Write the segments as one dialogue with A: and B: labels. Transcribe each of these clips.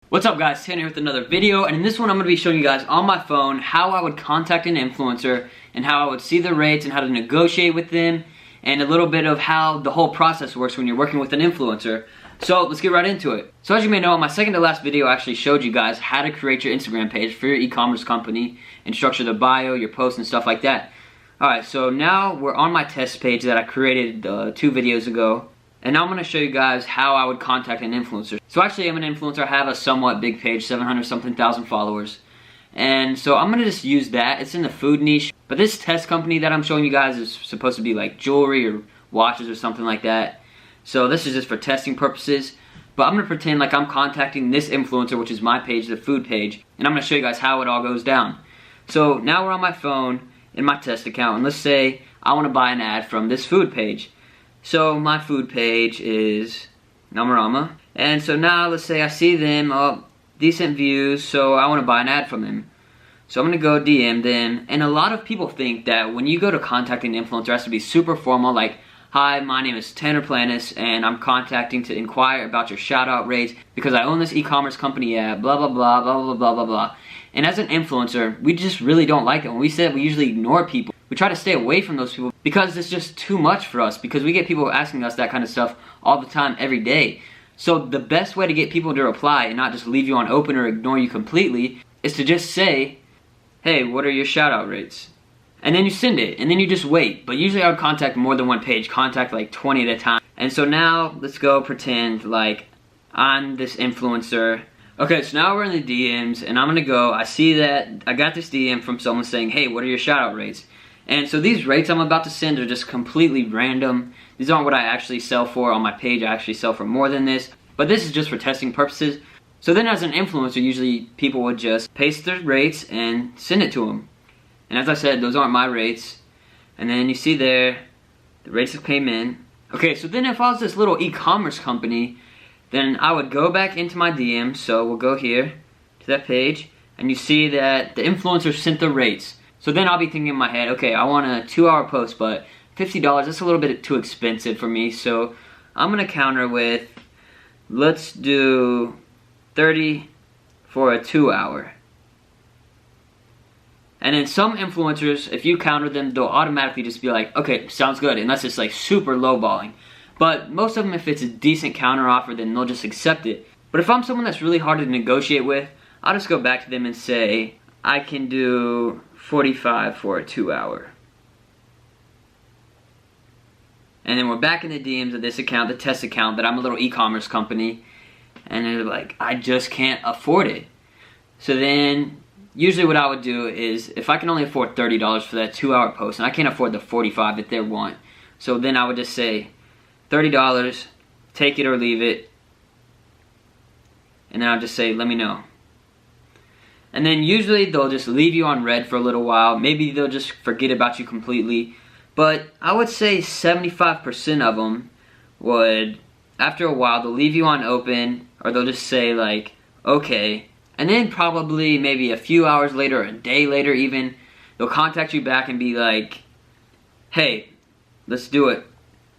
A: What's up guys, Tanner here with another video, and in this one I'm going to be showing you guys on my phone how I would contact an influencer and how I would see the rates and how to negotiate with them and a little bit of how the whole process works when you're working with an influencer. So let's get right into it. So as you may know, in my second to last video I actually showed you guys how to create your Instagram page for your e-commerce company and structure the bio, your posts and stuff like that. Alright, so now we're on my test page that I created 2 videos ago. And now I'm going to show you guys how I would contact an influencer. So actually I'm an influencer, I have a somewhat big page, 700 something thousand followers. And so I'm going to just use that, it's in the food niche. But this test company that I'm showing you guys is supposed to be like jewelry or watches or something like that. So this is just for testing purposes. But I'm going to pretend like I'm contacting this influencer, which is my page, the food page. And I'm going to show you guys how it all goes down. So now we're on my phone in my test account. And let's say I want to buy an ad from this food page. So my food page is Namarama, and so now let's say I see them, decent views, so I want to buy an ad from them. So I'm going to go DM them, and a lot of people think that when you go to contacting an influencer it has to be super formal, like, hi, my name is Tanner Planis, and I'm contacting to inquire about your shout out rates because I own this e-commerce company at blah blah blah blah blah blah blah blah. And as an influencer, we just really don't like it. When we say it, we usually ignore people. We try to stay away from those people because it's just too much for us, because we get people asking us that kind of stuff all the time, every day. So the best way to get people to reply and not just leave you on open or ignore you completely is to just say, hey, what are your shout out rates? And then you send it, and then you just wait. But usually I would contact more than one page, contact like 20 at a time. And so now let's go pretend like I'm this influencer. Okay, so now we're in the DMs, and I'm gonna go, I see that I got this DM from someone saying, hey, what are your shout out rates? And so these rates I'm about to send are just completely random. These aren't what I actually sell for on my page. I actually sell for more than this. But this is just for testing purposes. So then as an influencer, usually people would just paste their rates and send it to them. And as I said, those aren't my rates. And then you see there, the rates that came in. Okay, so then if I was this little e-commerce company, then I would go back into my DMs. So we'll go here to that page, and you see that the influencer sent the rates. So then I'll be thinking in my head, okay, I want a 2-hour post, but $50, that's a little bit too expensive for me. So I'm gonna counter with, let's do 30 for a 2-hour. And then some influencers, if you counter them, they'll automatically just be like, okay, sounds good, unless it's like super lowballing. But most of them, if it's a decent counter offer, then they'll just accept it. But if I'm someone that's really hard to negotiate with, I'll just go back to them and say, I can do 45 for a 2-hour. And then we're back in the DMs of this account, the test account, that I'm a little e-commerce company. And they're like, I just can't afford it. So then, usually what I would do is, if I can only afford $30 for that 2-hour post, and I can't afford the 45 that they want, so then I would just say, $30, take it or leave it. And then I'll just say, let me know. And then usually they'll just leave you on red for a little while. Maybe they'll just forget about you completely. But I would say 75% of them would, after a while, they'll leave you on open, or they'll just say like, okay. And then probably maybe a few hours later, or a day later even, they'll contact you back and be like, hey, let's do it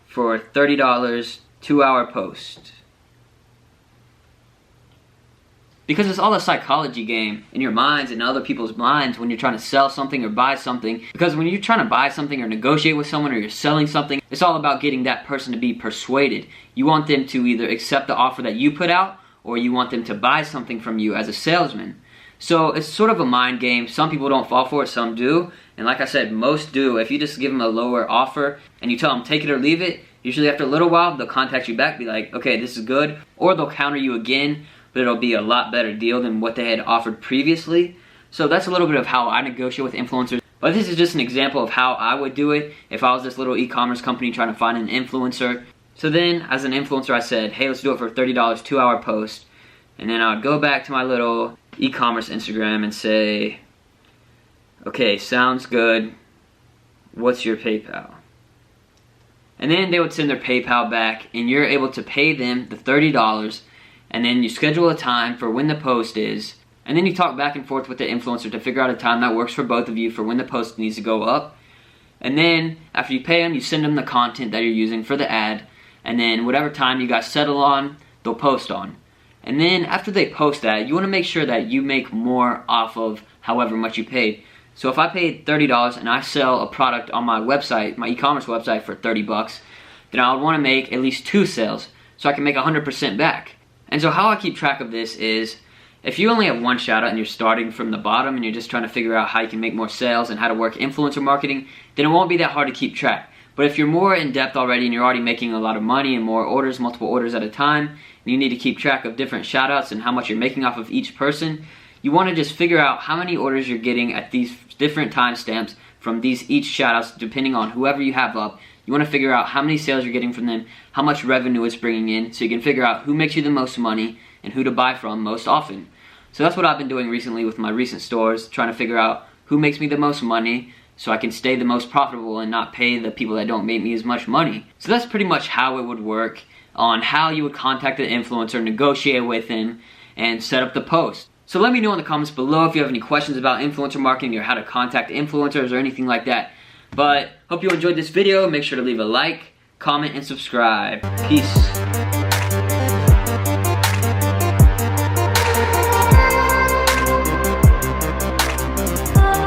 A: for $30, 2-hour post. Because it's all a psychology game in your minds and other people's minds when you're trying to sell something or buy something. Because when you're trying to buy something or negotiate with someone or you're selling something, it's all about getting that person to be persuaded. You want them to either accept the offer that you put out, or you want them to buy something from you as a salesman. So it's sort of a mind game. Some people don't fall for it, some do. And like I said, most do. If you just give them a lower offer and you tell them take it or leave it, usually after a little while they'll contact you back, be like, okay, this is good. Or they'll counter you again, but it'll be a lot better deal than what they had offered previously. So that's a little bit of how I negotiate with influencers. But this is just an example of how I would do it if I was this little e-commerce company trying to find an influencer. So then, as an influencer, I said, hey, let's do it for $30, 2-hour post. And then I would go back to my little e-commerce Instagram and say, okay, sounds good. What's your PayPal? And then they would send their PayPal back, and you're able to pay them the $30. And then you schedule a time for when the post is, and then you talk back and forth with the influencer to figure out a time that works for both of you for when the post needs to go up. And then after you pay them, you send them the content that you're using for the ad, and then whatever time you guys settle on, they'll post on. And then after they post that, you want to make sure that you make more off of however much you paid. So if I paid $30 and I sell a product on my website, my e-commerce website, for 30 bucks, then I would want to make at least 2 sales so I can make 100% back. And so how I keep track of this is, if you only have one shout out and you're starting from the bottom and you're just trying to figure out how you can make more sales and how to work influencer marketing, then it won't be that hard to keep track. But if you're more in depth already and you're already making a lot of money and more orders, multiple orders at a time, and you need to keep track of different shout outs and how much you're making off of each person, you want to just figure out how many orders you're getting at these different timestamps from these each shout outs, depending on whoever you have up. You want to figure out how many sales you're getting from them, how much revenue it's bringing in, so you can figure out who makes you the most money and who to buy from most often. So that's what I've been doing recently with my recent stores, trying to figure out who makes me the most money so I can stay the most profitable and not pay the people that don't make me as much money. So that's pretty much how it would work on how you would contact an influencer, negotiate with him, and set up the post. So let me know in the comments below if you have any questions about influencer marketing or how to contact influencers or anything like that. But hope you enjoyed this video. Make sure to leave a like, comment, and subscribe. Peace.